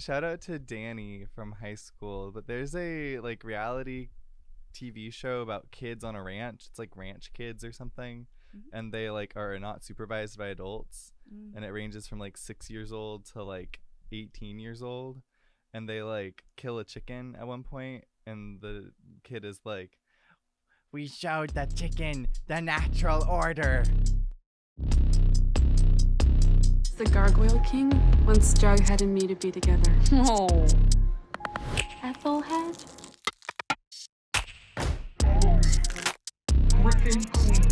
Shout out to Danny from high school. But there's a like reality TV show about kids on a ranch. It's like Ranch Kids or something. And they like are not supervised by adults. And it ranges from like 6 years old to like 18 years old. And they like kill a chicken at one point, and the kid is like, "We showed the chicken the natural order." The Gargoyle King wants Jughead and me to be together. Oh. Ethelhead? Griffin Queen.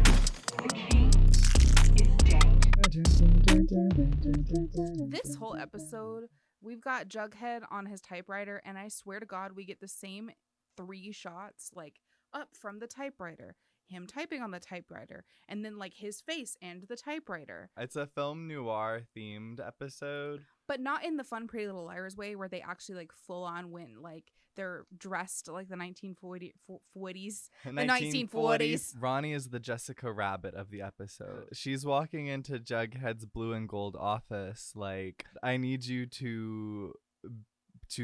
The king is dead. This whole episode, we've got Jughead on his typewriter, and I swear to God, we get the same 3 shots, like up from the typewriter, him typing on the typewriter, and then like his face and the typewriter. It's a film noir themed episode. But not in the fun Pretty Little Liars way, where they actually like full on went like they're dressed like the 1940s. The 1940s. Ronnie is the Jessica Rabbit of the episode. She's walking into Jughead's blue and gold office like, "I need you to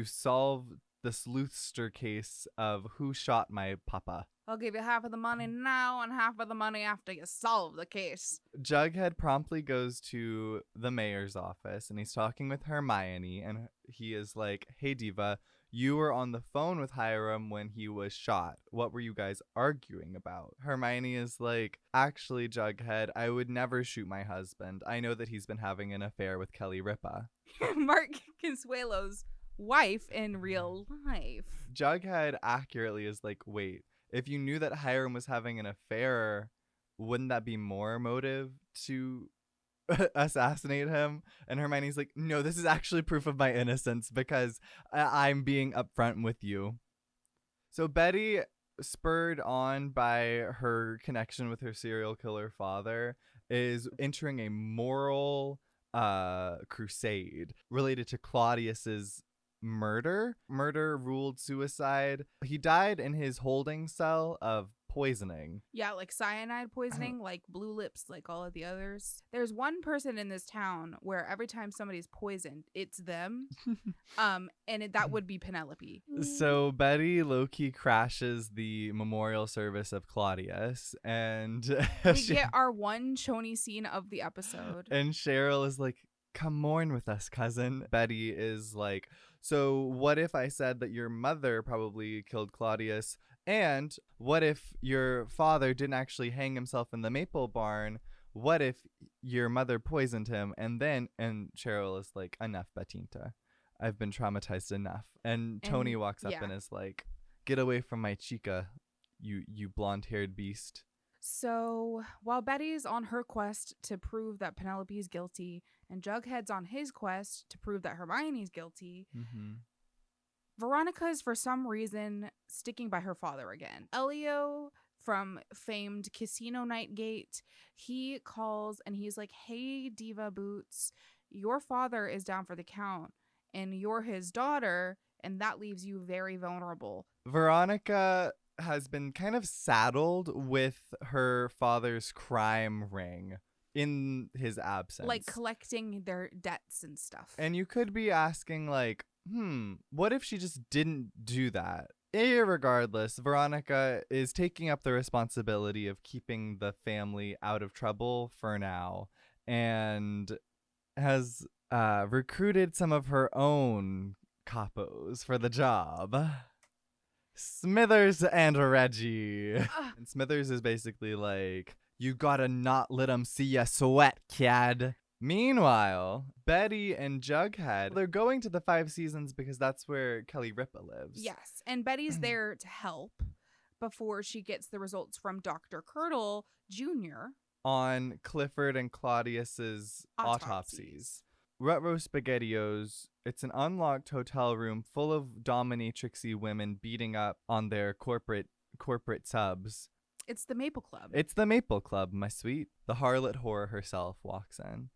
solve the sleuthster case of who shot my papa." I'll give you half of the money now and half of the money after you solve the case. Jughead promptly goes to the mayor's office and he's talking with Hermione, and he is like, "Hey Diva, you were on the phone with Hiram when he was shot. What were you guys arguing about?" Hermione is like, "Actually, Jughead, I would never shoot my husband. I know that he's been having an affair with Kelly Ripa." Mark Consuelo's wife in real life. Jughead accurately is like, "Wait, if you knew that Hiram was having an affair, wouldn't that be more motive to assassinate him?" And Hermione's like, "No, this is actually proof of my innocence because I'm being upfront with you." So Betty, spurred on by her connection with her serial killer father, is entering a moral crusade related to Claudius's murder ruled suicide. He died in his holding cell of poisoning. Yeah, like cyanide poisoning, like Blue Lips, like all of the others. There's one person in this town where every time somebody's poisoned, it's them. That would be Penelope. So Betty low-key crashes the memorial service of Claudius, and we get our one Choni scene of the episode. And Cheryl is like, "Come mourn with us, cousin." Betty is like, "So what if I said that your mother probably killed Claudius? And what if your father didn't actually hang himself in the maple barn? What if your mother poisoned him?" And Cheryl is like, "Enough, Bettinta. I've been traumatized enough." And Tony walks up and is like, "Get away from my chica, you blonde-haired beast." So while Betty's on her quest to prove that Penelope's guilty and Jughead's on his quest to prove that Hermione's guilty, Veronica is for some reason sticking by her father again. Elio from famed Casino Nightgate, he calls and he's like, "Hey, Diva Boots, your father is down for the count and you're his daughter, and that leaves you very vulnerable." Veronica has been kind of saddled with her father's crime ring in his absence. Like collecting their debts and stuff. And you could be asking like, what if she just didn't do that? Irregardless, Veronica is taking up the responsibility of keeping the family out of trouble for now, and has recruited some of her own capos for the job. Smithers and Reggie. And Smithers is basically like, "You gotta not let them see ya sweat, kid." Meanwhile, Betty and Jughead, they're going to the 5 Seasons because that's where Kelly Ripa lives. Yes, and Betty's there to help before she gets the results from Dr. Curdle Jr. on Clifford and Claudius's autopsies. Rutro SpaghettiOs, it's an unlocked hotel room full of dominatrixy women beating up on their corporate subs. It's the Maple Club. It's the Maple Club, my sweet. The harlot whore herself walks in.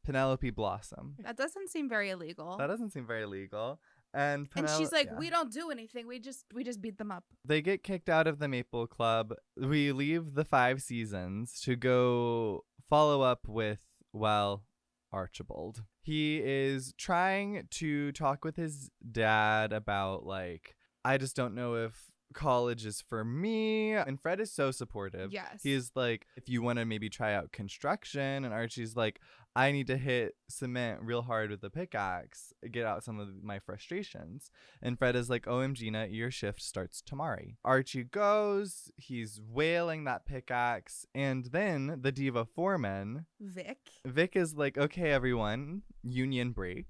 Penelope Blossom. That doesn't seem very illegal. That doesn't seem very legal. And she's like, "We don't do anything. We just beat them up." They get kicked out of the Maple Club. We leave the 5 Seasons to go follow up with, well, Archibald. He is trying to talk with his dad about, like, I just don't know if college is for me. And Fred is so supportive. Yes. He's like, if you want to maybe try out construction. And Archie's like, I need to hit cement real hard with the pickaxe, get out some of my frustrations. And Fred is like, OMG, Gina, your shift starts tomorrow. Archie goes, he's wailing that pickaxe. And then the diva foreman, Vic is like, okay, everyone, union break.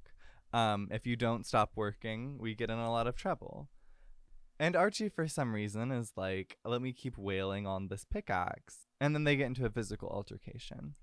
If you don't stop working, we get in a lot of trouble. And Archie, for some reason, is like, let me keep wailing on this pickaxe. And then they get into a physical altercation.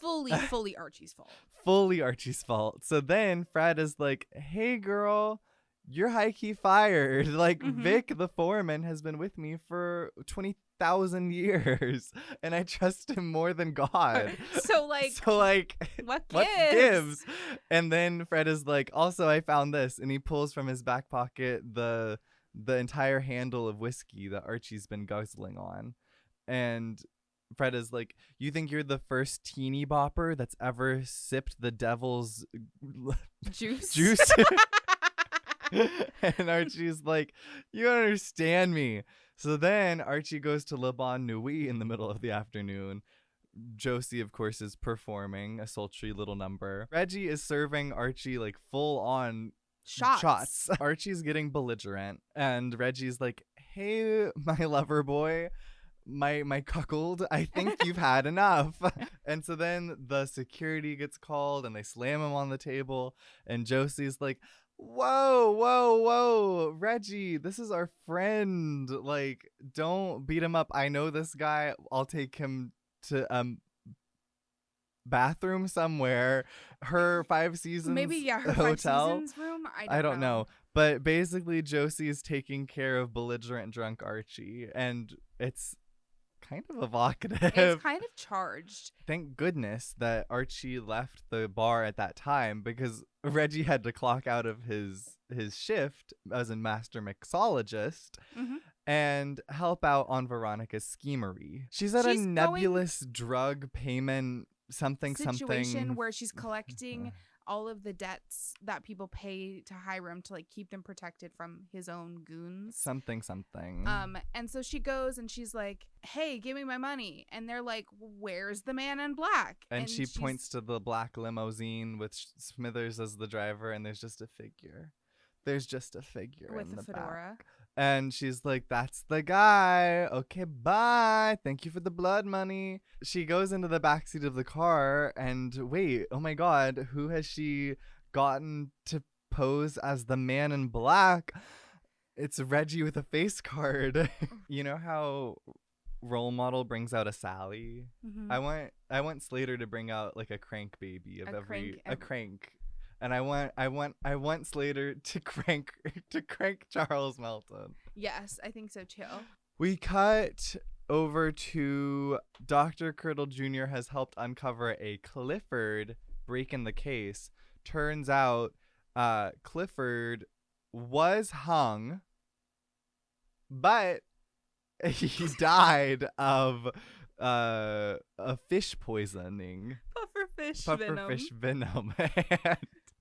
Fully Archie's fault. Fully Archie's fault. So then Fred is like, hey, girl, you're high-key fired. Like, Vic, the foreman, has been with me for 20,000 years. And I trust him more than God. So, what gives? And then Fred is like, also, I found this. And he pulls from his back pocket the entire handle of whiskey that Archie's been guzzling on. And Fred is like, you think you're the first teeny bopper that's ever sipped the devil's juice? And Archie's like, you don't understand me. So then Archie goes to Le Bon Nuit in the middle of the afternoon. Josie, of course, is performing a sultry little number. Reggie is serving Archie like full on shots. Archie's getting belligerent, and Reggie's like, hey, my lover boy, my cuckold, I think you've had enough. And so then the security gets called and they slam him on the table, and Josie's like, whoa, Reggie, this is our friend, like, don't beat him up. I know this guy, I'll take him to bathroom somewhere. Her 5 Seasons her hotel 5 Seasons room. I don't know. But basically Josie is taking care of belligerent drunk Archie, and it's kind of evocative. It's kind of charged. Thank goodness that Archie left the bar at that time, because Reggie had to clock out of his shift as a master mixologist and help out on Veronica's schemery. She's at a nebulous drug payment situation where she's collecting all of the debts that people pay to Hiram to like keep them protected from his own goons. Something. And so she goes and she's like, hey, give me my money. And they're like, where's the man in black? And she points to the black limousine with Smithers as the driver, and there's just a figure. There's just a figure with in a the fedora. back. And she's like, that's the guy. Okay, bye. Thank you for the blood money. She goes into the backseat of the car, and wait, oh my God, who has she gotten to pose as the man in black? It's Reggie with a face card. You know how Role Model brings out a Sally? I want Slater to bring out like a crank baby of a crank. And I want Slater to crank Charles Melton. Yes, I think so too. We cut over to Dr. Curdle Jr. has helped uncover a Clifford break in the case. Turns out Clifford was hung, but he died of a fish poisoning. Pufferfish venom.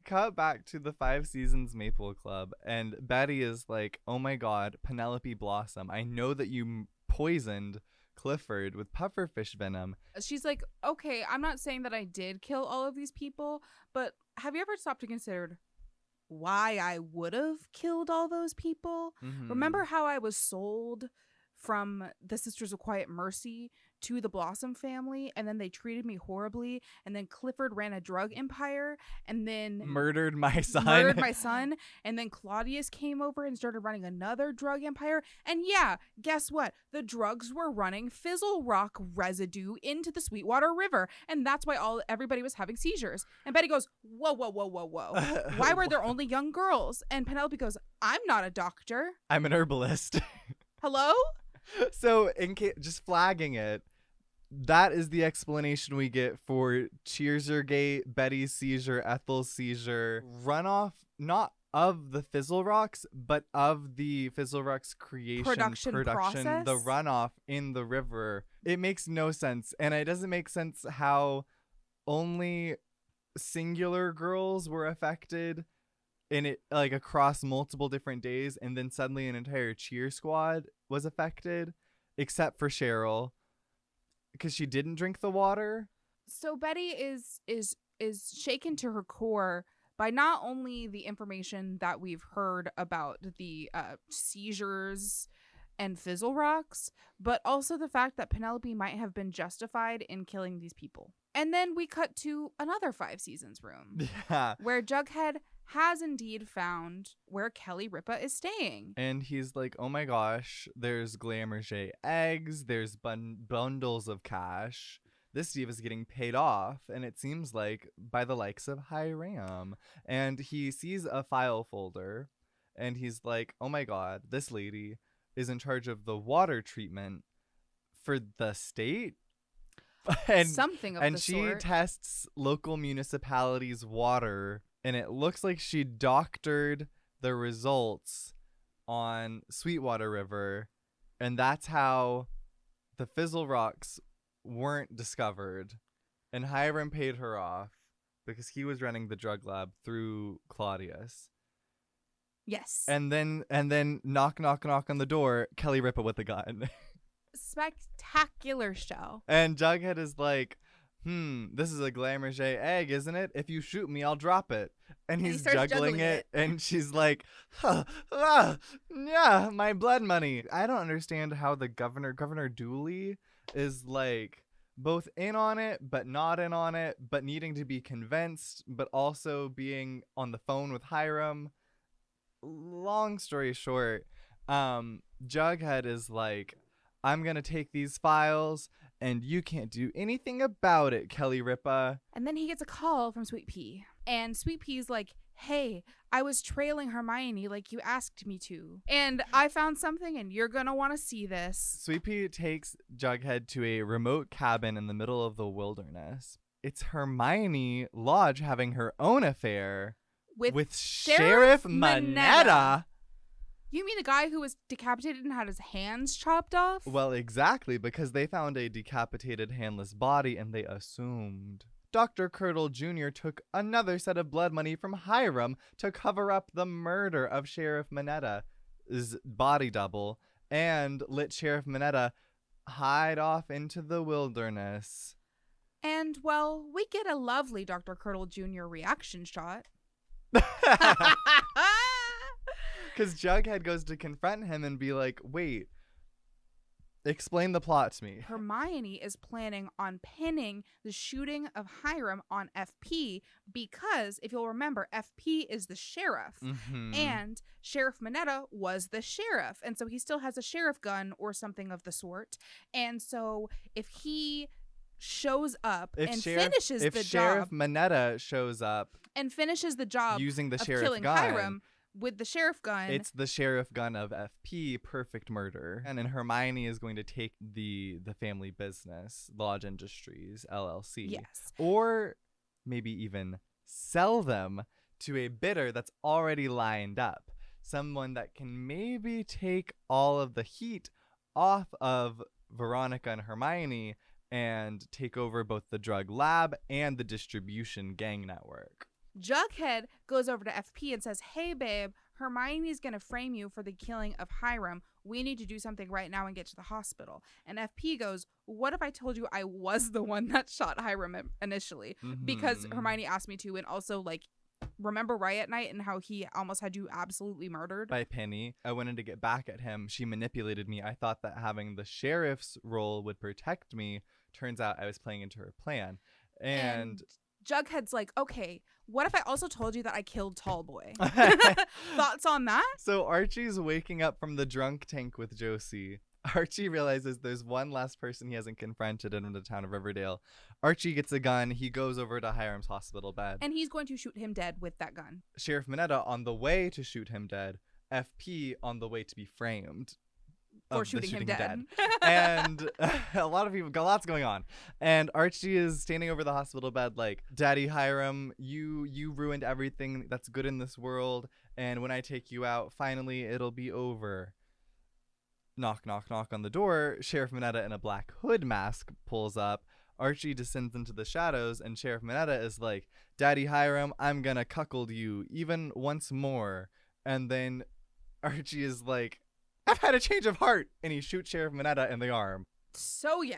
Cut back to the 5 Seasons Maple Club, and Betty is like, oh my God, Penelope Blossom, I know that you poisoned Clifford with pufferfish venom. She's like, okay, I'm not saying that I did kill all of these people, but have you ever stopped to consider why I would have killed all those people? Remember how I was sold from the Sisters of Quiet Mercy to the Blossom family, and then they treated me horribly, and then Clifford ran a drug empire, and then murdered my son, and then Claudius came over and started running another drug empire, and yeah, guess what? The drugs were running Fizzle Rock residue into the Sweetwater River, and that's why everybody was having seizures. And Betty goes, whoa. Why were there only young girls? And Penelope goes, I'm not a doctor. I'm an herbalist. Hello? So, just flagging it, that is the explanation we get for Cheersergate, Betty's seizure, Ethel's seizure, runoff, not of the Fizzle Rocks, but of the Fizzle Rocks production, process? The runoff in the river. It makes no sense, and it doesn't make sense how only singular girls were affected in it, like across multiple different days, and then suddenly an entire cheer squad was affected, except for Cheryl, because she didn't drink the water. So Betty is shaken to her core by not only the information that we've heard about the seizures and fizzle rocks, but also the fact that Penelope might have been justified in killing these people. And then we cut to another 5 seasons room Yeah. where Jughead has indeed found where Kelly Ripa is staying. And he's like, oh my gosh, there's Glamourget eggs, there's bundles of cash. This diva is getting paid off, and it seems like by the likes of Hiram. And he sees a file folder, and he's like, oh my god, this lady is in charge of the water treatment for the state? And Something of the she sort. tests local municipalities' water, and it looks like she doctored the results on Sweetwater River, and that's how the fizzle rocks weren't discovered. And Hiram paid her off because he was running the drug lab through Claudius. Yes. And then knock on the door, Kelly Ripa with a gun. Spectacular show. And Jughead is like, this is a Glamourget egg, isn't it? If you shoot me, I'll drop it. And he he's starts juggling juggling it, it. and she's like, yeah, my blood money. I don't understand how the Governor Dooley, is like both in on it, but not in on it, but needing to be convinced, but also being on the phone with Hiram. Long story short, Jughead is like, I'm going to take these files, and you can't do anything about it, Kelly Ripa. And then he gets a call from Sweet Pea. And Sweet Pea's like, hey, I was trailing Hermione like you asked me to. And I found something, and you're going to want to see this. Sweet Pea takes Jughead to a remote cabin in the middle of the wilderness. It's Hermione Lodge having her own affair with Sheriff Manetta. You mean the guy who was decapitated and had his hands chopped off? Well, exactly, because they found a decapitated handless body and they assumed. Dr. Curdle Jr. took another set of blood money from Hiram to cover up the murder of Sheriff Manetta's body double and let Sheriff Manetta hide off into the wilderness. And, well, we get a lovely Dr. Curdle Jr. reaction shot. Because Jughead goes to confront him and be like, wait, explain the plot to me. Hermione is planning on pinning the shooting of Hiram on FP because, if you'll remember, FP is the sheriff. Mm-hmm. And Sheriff Manetta was the sheriff. And so he still has a sheriff gun or something of the sort. And so if he shows up finishes the job. If Sheriff Manetta shows up and finishes the job using the of sheriff killing gun, Hiram with the sheriff gun. It's the sheriff gun of FP, perfect murder. And then Hermione is going to take the family business, Lodge Industries, LLC. Yes. Or maybe even sell them to a bidder that's already lined up. Someone that can maybe take all of the heat off of Veronica and Hermione and take over both the drug lab and the distribution gang network. Jughead goes over to FP and says, hey, babe, Hermione's going to frame you for the killing of Hiram. We need to do something right now and get to the hospital. And FP goes, what if I told you I was the one that shot Hiram initially? Mm-hmm. Because Hermione asked me to. And also, like, remember Riot Night and how he almost had you absolutely murdered? By Penny. I wanted to get back at him. She manipulated me. I thought that having the sheriff's role would protect me. Turns out I was playing into her plan. And Jughead's like, okay, what if I also told you that I killed Tallboy? Thoughts on that? So Archie's waking up from the drunk tank with Josie. Archie realizes there's one last person he hasn't confronted in the town of Riverdale. Archie gets a gun. He goes over to Hiram's hospital bed. And he's going to shoot him dead with that gun. Sheriff Manetta on the way to shoot him dead. FP on the way to be framed. For shooting him dead. And a lot of people got lots going on. And Archie is standing over the hospital bed like, Daddy Hiram, you ruined everything that's good in this world. And when I take you out, finally it'll be over. Knock, knock, knock on the door. Sheriff Manetta in a black hood mask pulls up. Archie descends into the shadows, and Sheriff Minetta is like, Daddy Hiram, I'm gonna cuckold you even once more. And then Archie is like, I've had a change of heart, and he shoots Sheriff Minetta in the arm. So yeah.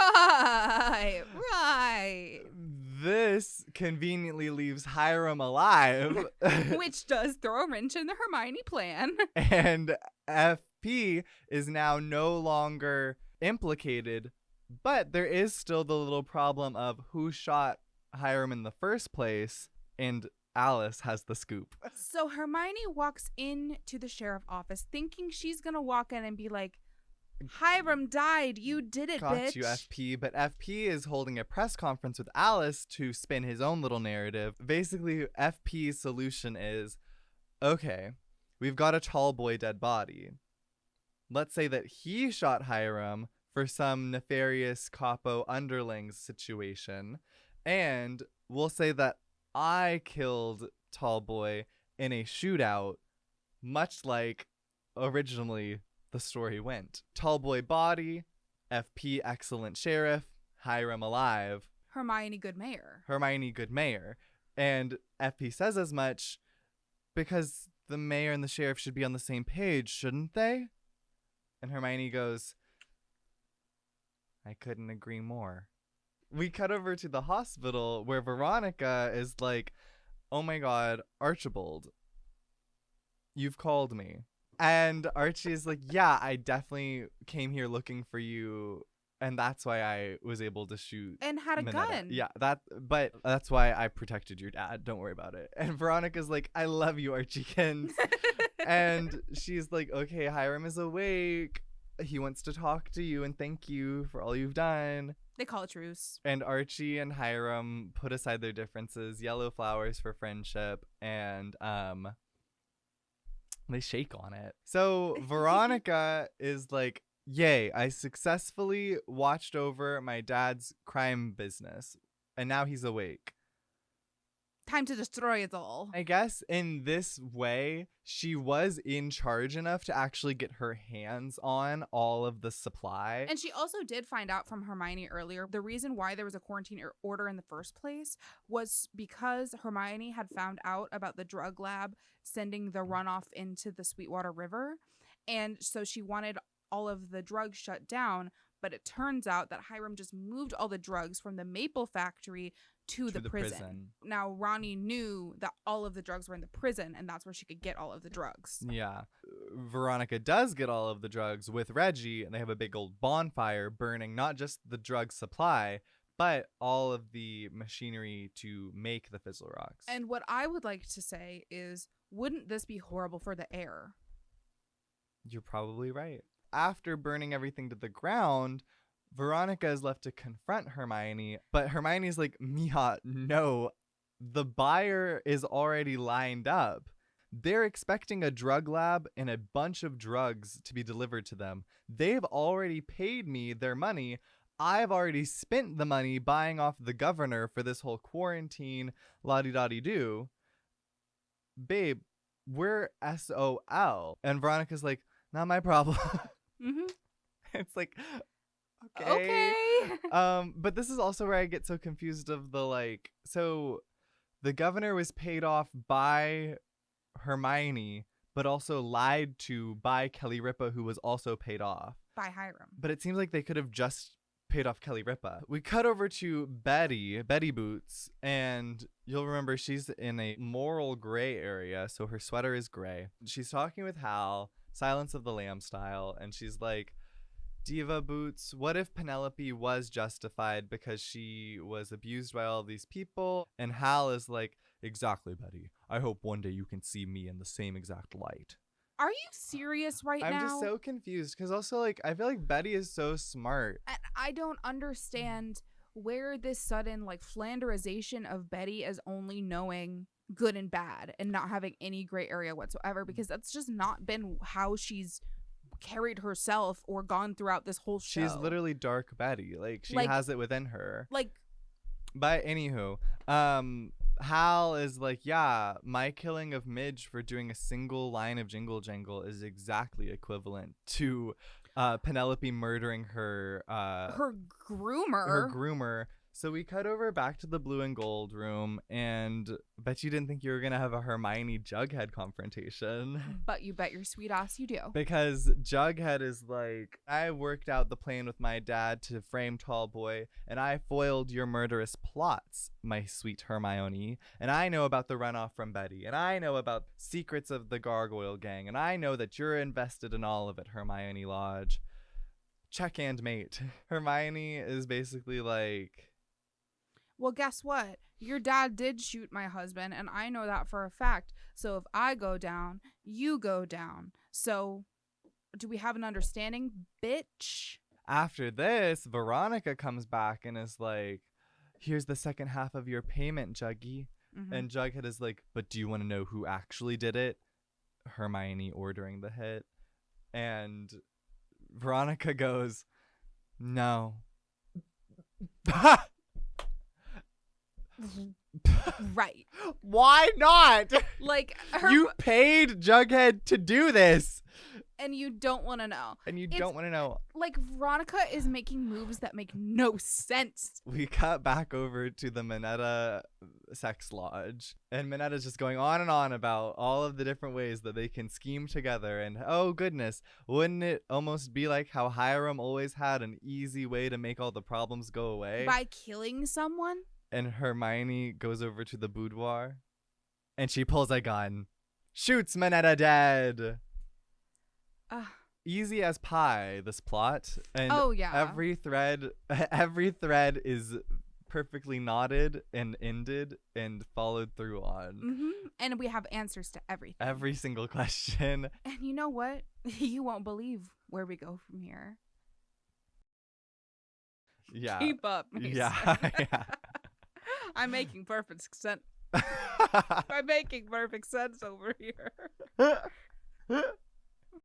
Right. This conveniently leaves Hiram alive. Which does throw a wrench in the Hermione plan. And FP is now no longer implicated, but there is still the little problem of who shot Hiram in the first place, and Alice has the scoop. So Hermione walks into the sheriff's office thinking she's going to walk in and be like, Hiram died. You did it, Got bitch. you, FP. But FP is holding a press conference with Alice to spin his own little narrative. Basically, FP's solution is, okay, we've got a tall boy dead body. Let's say that he shot Hiram for some nefarious capo underlings situation. And we'll say that I killed Tall Boy in a shootout, much like originally the story went. Tall Boy body, FP excellent sheriff, Hiram alive. Hermione good mayor. Hermione good mayor. And FP says as much because the mayor and the sheriff should be on the same page, shouldn't they? And Hermione goes, I couldn't agree more. We cut over to the hospital where Veronica is like, oh my God, Archibald, you've called me. And Archie is like, yeah, I definitely came here looking for you. And that's why I was able to shoot. And had a Minetta. gun. Yeah, but that's why I protected your dad. Don't worry about it. And Veronica's like, I love you, Archiekins. And she's like, okay, Hiram is awake. He wants to talk to you and thank you for all you've done. They call it truce. And Archie and Hiram put aside their differences, yellow flowers for friendship, and they shake on it. So Veronica is like, yay, I successfully watched over my dad's crime business, and now he's awake. Time to destroy it all. I guess in this way, she was in charge enough to actually get her hands on all of the supply. And she also did find out from Hermione earlier, the reason why there was a quarantine order in the first place was because Hermione had found out about the drug lab sending the runoff into the Sweetwater River. And so she wanted all of the drugs shut down. But it turns out that Hiram just moved all the drugs from the maple factory to the prison. Now, Ronnie knew that all of the drugs were in the prison, and that's where she could get all of the drugs. Yeah. Veronica does get all of the drugs with Reggie, and they have a big old bonfire burning not just the drug supply, but all of the machinery to make the Fizzle Rocks. And what I would like to say is, wouldn't this be horrible for the air? You're probably right. After burning everything to the ground, Veronica is left to confront Hermione, but Hermione's like, Mija, no, the buyer is already lined up. They're expecting a drug lab and a bunch of drugs to be delivered to them. They've already paid me their money. I've already spent the money buying off the governor for this whole quarantine, la-di-da-di-do. Babe, we're SOL. And Veronica's like, not my problem. Mm-hmm. It's like, okay. But this is also where I get so confused of the like, so the governor was paid off by Hermione, but also lied to by Kelly Ripa, who was also paid off By Hiram. But it seems like they could have just paid off Kelly Ripa. We cut over to Betty Boots, and you'll remember she's in a moral gray area, so her sweater is gray. She's talking with Hal, Silence of the Lamb style, and she's like, Diva Boots, what if Penelope was justified because she was abused by all these people? And Hal is like, exactly, Betty. I hope one day you can see me in the same exact light. Are you serious right now? I'm just so confused because also, like, I feel like Betty is so smart. And I don't understand where this sudden, like, Flanderization of Betty as only knowing good and bad and not having any gray area whatsoever, because that's just not been how she's carried herself or gone throughout this whole show. She's literally dark Betty. Like, she has it within her. Like, but anywho, Hal is like, yeah, my killing of Midge for doing a single line of Jingle Jangle is exactly equivalent to Penelope murdering her groomer. her groomer. So we cut over back to the blue and gold room, and bet you didn't think you were gonna have a Hermione Jughead confrontation. But you bet your sweet ass you do. Because Jughead is like, I worked out the plan with my dad to frame Tall Boy, and I foiled your murderous plots, my sweet Hermione. And I know about the runoff from Betty, and I know about secrets of the Gargoyle Gang, and I know that you're invested in all of it, Hermione Lodge. Check and mate. Hermione is basically like, well, guess what? Your dad did shoot my husband, and I know that for a fact. So if I go down, you go down. So do we have an understanding, bitch? after this, Veronica comes back and is like, here's the second half of your payment, Juggy. Mhm. And Jughead is like, but do you want to know who actually did it? Hermione ordering the hit. And Veronica goes, no. Right. Why not? Like, You paid Jughead to do this. and you don't want to know. And you don't want to know. Like, Veronica is making moves that make no sense. We cut back over to the Minetta sex lodge. And Minetta's just going on and on about all of the different ways that they can scheme together. And oh goodness, wouldn't it almost be like how Hiram always had an easy way to make all the problems go away? By killing someone? And Hermione goes over to the boudoir. And she pulls a gun. Shoots Minetta dead. Easy as pie, this plot. And Oh, yeah. every thread is perfectly knotted and ended and followed through on. Mm-hmm. And we have answers to everything. Every single question. And you know what? You won't believe where we go from here. Yeah. Keep up, Mason. Yeah. Yeah. I'm making perfect sense. I'm making perfect sense over here.